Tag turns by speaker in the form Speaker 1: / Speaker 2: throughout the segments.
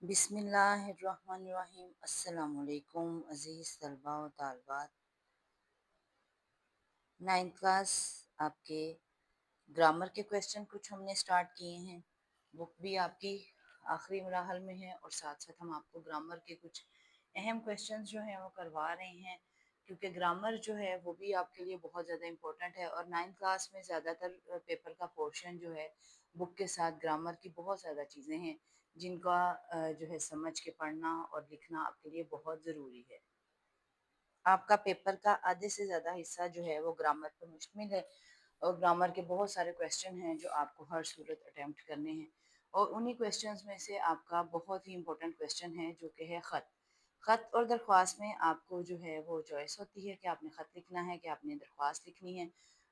Speaker 1: بسم اللہ الرحمن الرحیم۔ السلام علیکم عزیز طلباء و طالبات۔ 9th کلاس آپ کے گرامر کے کویسچن کچھ ہم نے سٹارٹ کیے ہیں، بک بھی آپ کی آخری مراحل میں ہے، اور ساتھ ساتھ ہم آپ کو گرامر کے کچھ اہم کویسچنز جو ہیں وہ کروا رہے ہیں، کیونکہ گرامر جو ہے وہ بھی آپ کے لیے بہت زیادہ امپورٹنٹ ہے، اور 9th کلاس میں زیادہ تر پیپر کا پورشن جو ہے بک کے ساتھ گرامر کی بہت زیادہ چیزیں ہیں جن کا جو ہے سمجھ کے پڑھنا اور لکھنا آپ کے لیے بہت ضروری ہے۔ آپ کا پیپر کا آدھے سے زیادہ حصہ جو ہے وہ گرامر پر مشتمل ہے، اور گرامر کے بہت سارے کویسچن ہیں جو آپ کو ہر صورت اٹیمپٹ کرنے ہیں، اور انہی کویسچنز میں سے آپ کا بہت ہی امپورٹنٹ کویسچن ہے جو کہ ہے خط۔ خط اور درخواست میں آپ کو جو ہے وہ چوائس ہوتی ہے کہ آپ نے خط لکھنا ہے کہ آپ نے درخواست لکھنی ہے۔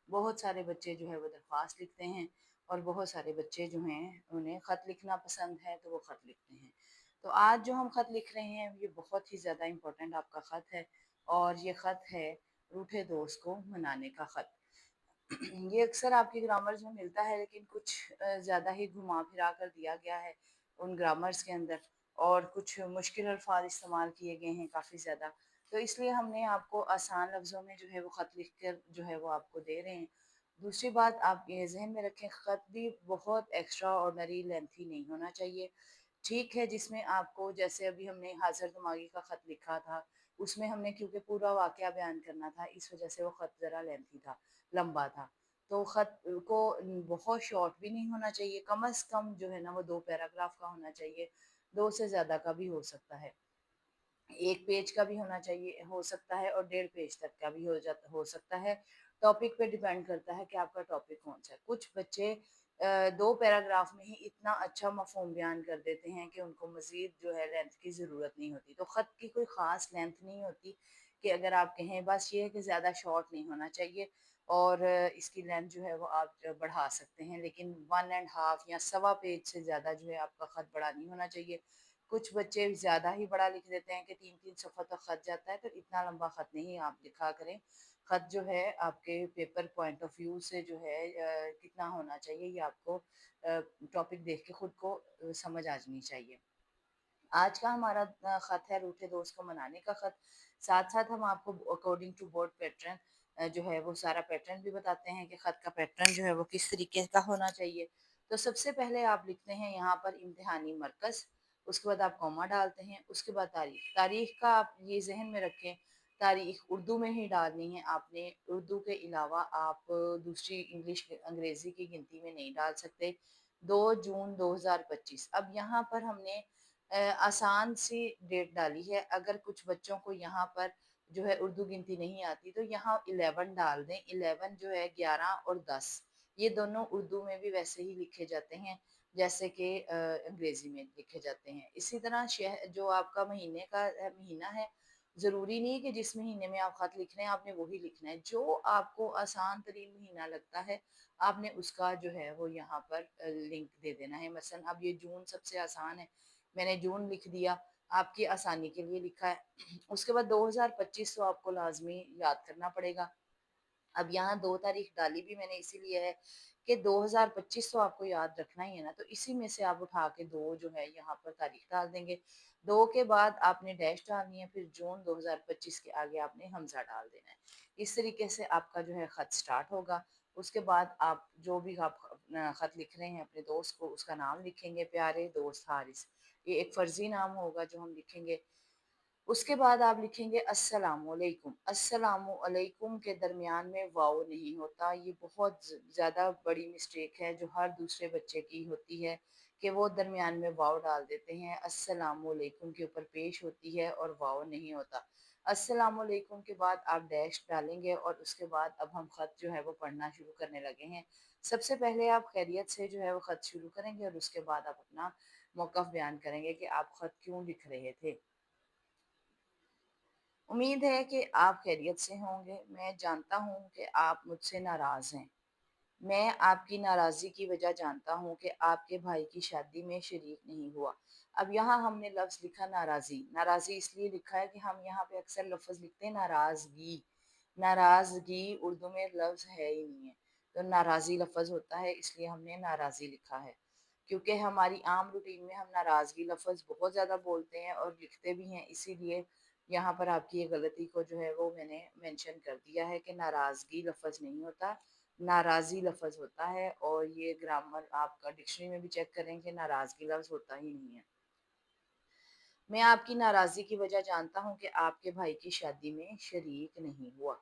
Speaker 1: بہت سارے بچے جو ہے وہ درخواست لکھتے ہیں، اور بہت سارے بچے جو ہیں انہیں خط لکھنا پسند ہے تو وہ خط لکھتے ہیں۔ تو آج جو ہم خط لکھ رہے ہیں یہ بہت ہی زیادہ امپورٹنٹ آپ کا خط ہے، اور یہ خط ہے روٹھے دوست کو منانے کا خط۔ یہ اکثر آپ کی گرامرز میں ملتا ہے، لیکن کچھ زیادہ ہی گھما پھرا کر دیا گیا ہے ان گرامرز کے اندر، اور کچھ مشکل الفاظ استعمال کیے گئے ہیں کافی زیادہ، تو اس لیے ہم نے آپ کو آسان لفظوں میں جو ہے وہ خط لکھ کر جو ہے وہ آپ کو دے رہے ہیں۔ دوسری بات آپ یہ ذہن میں رکھیں، خط بھی بہت ایکسٹرا آرڈنری لینتھی نہیں ہونا چاہیے۔ ٹھیک ہے، جس میں آپ کو، جیسے ابھی ہم نے حاضر دماغی کا خط لکھا تھا، اس میں ہم نے کیونکہ پورا واقعہ بیان کرنا تھا، اس وجہ سے وہ خط ذرا لینتھی تھا، لمبا تھا، تو خط کو بہت شارٹ بھی نہیں ہونا چاہیے، کم از کم جو ہے نا وہ 2 پیراگراف کا ہونا چاہیے، 2 سے زیادہ کا بھی ہو سکتا ہے، 1 پیج کا بھی ہونا چاہیے، ہو سکتا ہے، اور 1.5 پیج تک کا بھی ہو سکتا ہے۔ ٹاپک پہ ڈیپینڈ کرتا ہے کہ آپ کا ٹاپک کون سا ہے۔ کچھ بچے 2 پیراگراف میں ہی اتنا اچھا مفہوم بیان کر دیتے ہیں کہ ان کو مزید جو ہے لینتھ کی ضرورت نہیں ہوتی، تو خط کی کوئی خاص لینتھ نہیں ہوتی کہ اگر آپ کہیں، بس یہ ہے کہ زیادہ شارٹ نہیں ہونا چاہیے، اور اس کی لینتھ جو ہے وہ آپ بڑھا سکتے ہیں، لیکن 1.5 یا سوا پیج سے زیادہ جو ہے آپ کا خط بڑا نہیں ہونا چاہیے۔ کچھ بچے زیادہ ہی بڑا لکھ دیتے ہیں کہ 3 صفحہ تک خط جاتا ہے، تو اتنا لمبا خط نہیں آپ لکھا کریں۔ خط جو ہے آپ کے پیپر پوائنٹ آف ویو سے جو ہے کتنا ہونا چاہیے، یہ آپ کو ٹاپک دیکھ کے خود کو سمجھ آ جانی چاہیے۔ آج کا ہمارا خط ہے روٹھے دوست کو منانے کا خط۔ ساتھ ساتھ ہم آپ کو اکارڈنگ ٹو بورڈ پیٹرن جو ہے وہ سارا پیٹرن بھی بتاتے ہیں کہ خط کا پیٹرن جو ہے وہ کس طریقے کا ہونا چاہیے۔ تو سب سے پہلے آپ لکھتے ہیں یہاں پر امتحانی مرکز، اس کے بعد آپ کوما ڈالتے ہیں، اس کے بعد تاریخ۔ تاریخ کا آپ یہ ذہن میں رکھیں، تاریخ اردو میں ہی ڈالنی ہے آپ نے، اردو کے علاوہ آپ دوسری انگلش انگریزی کی گنتی میں نہیں ڈال سکتے۔ 2 جون 2025۔ اب یہاں پر ہم نے آسان سی ڈیٹ ڈالی ہے، اگر کچھ بچوں کو یہاں پر جو ہے اردو گنتی نہیں آتی تو یہاں 11 ڈال دیں۔ 11 جو ہے 11 اور 10، یہ دونوں اردو میں بھی ویسے ہی لکھے جاتے ہیں جیسے کہ انگریزی میں لکھے جاتے ہیں۔ اسی طرح جو آپ کا مہینے کا مہینہ ہے، ضروری نہیں کہ جس مہینے میں آپ خط لکھ رہے ہیں آپ نے وہی لکھنا ہے، جو آپ کو آسان ترین مہینہ لگتا ہے آپ نے اس کا جو ہے وہ یہاں پر لنک دے دینا ہے۔ مثلا اب یہ جون سب سے آسان ہے، میں نے جون لکھ دیا، آپ کی آسانی کے لیے لکھا ہے۔ اس کے بعد 2025 تو آپ کو لازمی یاد کرنا پڑے گا۔ اب یہاں 2 تاریخ ڈالی بھی میں نے اسی لیے ہے کہ 2025 تو آپ کو یاد رکھنا ہی ہے نا، تو اسی میں سے آپ اٹھا کے 2 جو ہے یہاں پر تاریخ ڈال دیں گے۔ 2 کے بعد آپ نے ڈیش ڈالنی ہے، پھر جون 2025 کے آگے آپ نے حمزہ ڈال دینا ہے۔ اس طریقے سے آپ کا جو ہے خط سٹارٹ ہوگا۔ اس کے بعد آپ جو بھی آپ خط لکھ رہے ہیں اپنے دوست کو، اس کا نام لکھیں گے، پیارے دوست حارث، یہ ایک فرضی نام ہوگا جو ہم لکھیں گے۔ اس کے بعد آپ لکھیں گے السلام علیکم۔ السلام علیکم کے درمیان میں واو نہیں ہوتا، یہ بہت زیادہ بڑی مسٹیک ہے جو ہر دوسرے بچے کی ہوتی ہے کہ وہ درمیان میں واو ڈال دیتے ہیں، السلام علیکم کے اوپر پیش ہوتی ہے اور واو نہیں ہوتا۔ السلام علیکم کے بعد آپ ڈیش ڈالیں گے، اور اس کے بعد اب ہم خط جو ہے وہ پڑھنا شروع کرنے لگے ہیں۔ سب سے پہلے آپ خیریت سے جو ہے وہ خط شروع کریں گے، اور اس کے بعد آپ اپنا موقف بیان کریں گے کہ آپ خط کیوں لکھ رہے تھے۔ امید ہے کہ آپ خیریت سے ہوں گے۔ میں جانتا ہوں کہ آپ مجھ سے ناراض ہیں۔ میں آپ کی ناراضی کی وجہ جانتا ہوں کہ آپ کے بھائی کی شادی میں شریک نہیں ہوا۔ اب یہاں ہم نے لفظ لکھا ناراضی۔ ناراضی اس لیے لکھا ہے کہ ہم یہاں پہ اکثر لفظ لکھتے ہیں ناراضگی۔ ناراضگی اردو میں لفظ ہے ہی نہیں ہے، تو ناراضی لفظ ہوتا ہے، اس لیے ہم نے ناراضی لکھا ہے کیونکہ ہماری عام روٹین میں ہم ناراضگی لفظ بہت زیادہ بولتے ہیں اور لکھتے بھی ہیں، اسی لیے یہاں پر آپ کی یہ غلطی کو جو ہے وہ میں نے مینشن کر دیا ہے کہ ناراضگی لفظ نہیں ہوتا، ناراضی لفظ ہوتا ہے، اور یہ گرامر آپ کا ڈکشنری میں بھی چیک کریں کہ ناراضگی لفظ ہوتا ہی نہیں ہے۔ میں آپ کی ناراضی کی وجہ جانتا ہوں کہ آپ کے بھائی کی شادی میں شریک نہیں ہوا،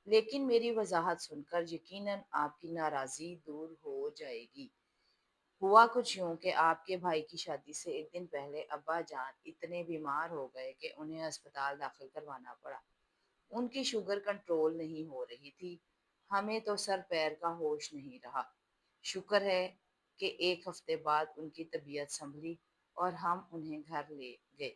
Speaker 1: لیکن میری وضاحت سن کر یقیناً آپ کی ناراضی دور ہو جائے گی۔ ہوا کچھ یوں کہ آپ کے بھائی کی شادی سے ایک دن پہلے ابا جان اتنے بیمار ہو گئے کہ انہیں اسپتال داخل کروانا پڑا۔ ان کی شوگر کنٹرول نہیں ہو رہی تھی۔ ہمیں تو سر پیر کا ہوش نہیں رہا۔ شکر ہے کہ ایک ہفتے بعد ان کی طبیعت سنبھلی اور ہم انہیں گھر لے گئے،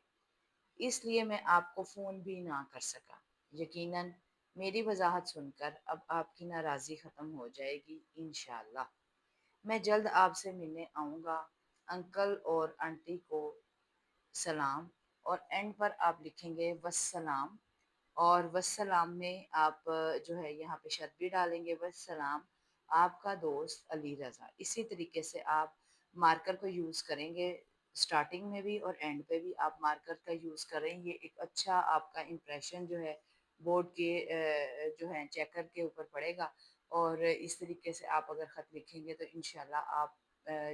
Speaker 1: اس لیے میں آپ کو فون بھی نہ کر سکا۔ یقیناً میری وضاحت سن کر اب آپ کی ناراضی ختم ہو جائے گی انشاءاللہ۔ میں جلد آپ سے ملنے آؤں گا۔ انکل اور آنٹی کو سلام، اور اینڈ پر آپ لکھیں گے وسلام، اور وسلام میں آپ جو ہے یہاں پہ شرط بھی ڈالیں گے، وسلام آپ کا دوست علی رضا۔ اسی طریقے سے آپ مارکر کو یوز کریں گے، سٹارٹنگ میں بھی اور اینڈ پہ بھی آپ مارکر کا یوز کریں۔ یہ ایک اچھا آپ کا امپریشن جو ہے بورڈ کے جو ہے چیکر کے اوپر پڑے گا، اور اس طریقے سے آپ اگر خط لکھیں گے تو انشاءاللہ آپ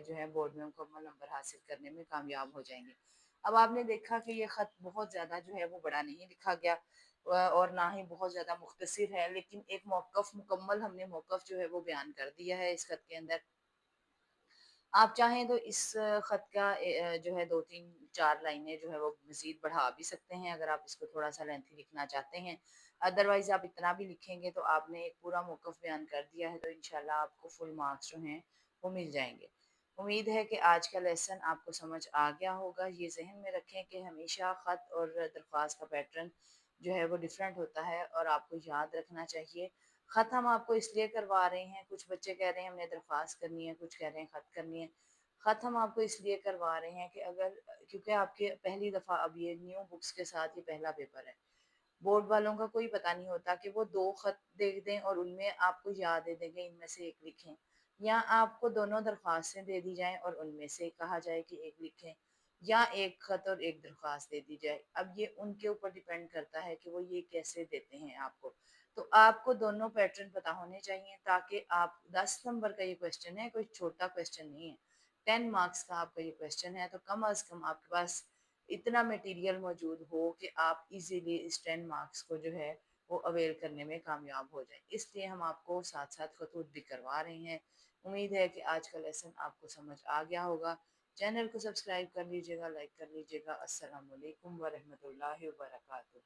Speaker 1: جو ہے بورڈ میں مکمل نمبر حاصل کرنے میں کامیاب ہو جائیں گے۔ اب آپ نے دیکھا کہ یہ خط بہت زیادہ جو ہے وہ بڑا نہیں لکھا گیا اور نہ ہی بہت زیادہ مختصر ہے، لیکن ایک موقف مکمل ہم نے موقف جو ہے وہ بیان کر دیا ہے اس خط کے اندر۔ آپ چاہیں تو اس خط کا جو ہے 2 3 4 لائنیں جو ہے وہ مزید بڑھا بھی سکتے ہیں اگر آپ اس کو تھوڑا سا لینتھی لکھنا چاہتے ہیں۔ ادروائز آپ اتنا بھی لکھیں گے تو آپ نے ایک پورا موقف بیان کر دیا ہے، تو انشاءاللہ آپ کو فل مارکس جو ہیں وہ مل جائیں گے۔ امید ہے کہ آج کا لیسن آپ کو سمجھ آ گیا ہوگا۔ یہ ذہن میں رکھیں کہ ہمیشہ خط اور درخواست کا پیٹرن جو ہے وہ ڈیفرنٹ ہوتا ہے، اور آپ کو یاد رکھنا چاہیے خط ہم آپ کو اس لیے کروا رہے ہیں، کچھ بچے کہہ رہے ہیں ہم نے درخواست کرنی ہے، کچھ کہہ رہے ہیں خط کرنی ہے۔ خط ہم آپ کو اس لیے کروا رہے ہیں کہ اگر کیونکہ آپ کے پہلی دفعہ اب یہ نیو بکس کے ساتھ یہ پہلا پیپر ہے، بورڈ والوں کا کوئی پتہ نہیں ہوتا کہ وہ 2 خط دیکھ دیں اور ان میں آپ کو یاد دے دیں گے ان میں سے ایک لکھیں، یا آپ کو دونوں درخواستیں دے دی جائیں اور ان میں سے کہا جائے کہ ایک لکھیں، یا ایک خط اور ایک درخواست دے دی جائے۔ اب یہ ان کے اوپر ڈیپینڈ کرتا ہے کہ وہ یہ کیسے دیتے ہیں آپ کو۔ تو آپ کو دونوں پیٹرن پتہ ہونے چاہیے تاکہ آپ 10 نمبر کا یہ کویشچن ہے، کوئی چھوٹا کویشچن نہیں ہے، 10 مارکس کا آپ کا یہ کویشچن ہے، تو کم از کم آپ کے پاس اتنا میٹیریل موجود ہو کہ آپ ایزیلی اس 10 مارکس کو جو ہے وہ اویل کرنے میں کامیاب ہو جائیں۔ اس لیے ہم آپ کو ساتھ ساتھ خطوط بھی کروا رہے ہیں۔ امید ہے کہ آج کا لیسن آپ کو سمجھ آ گیا ہوگا۔ چینل کو سبسکرائب کر لیجیے گا، لائک کر لیجیے گا۔ السلام علیکم ورحمۃ اللہ وبرکاتہ۔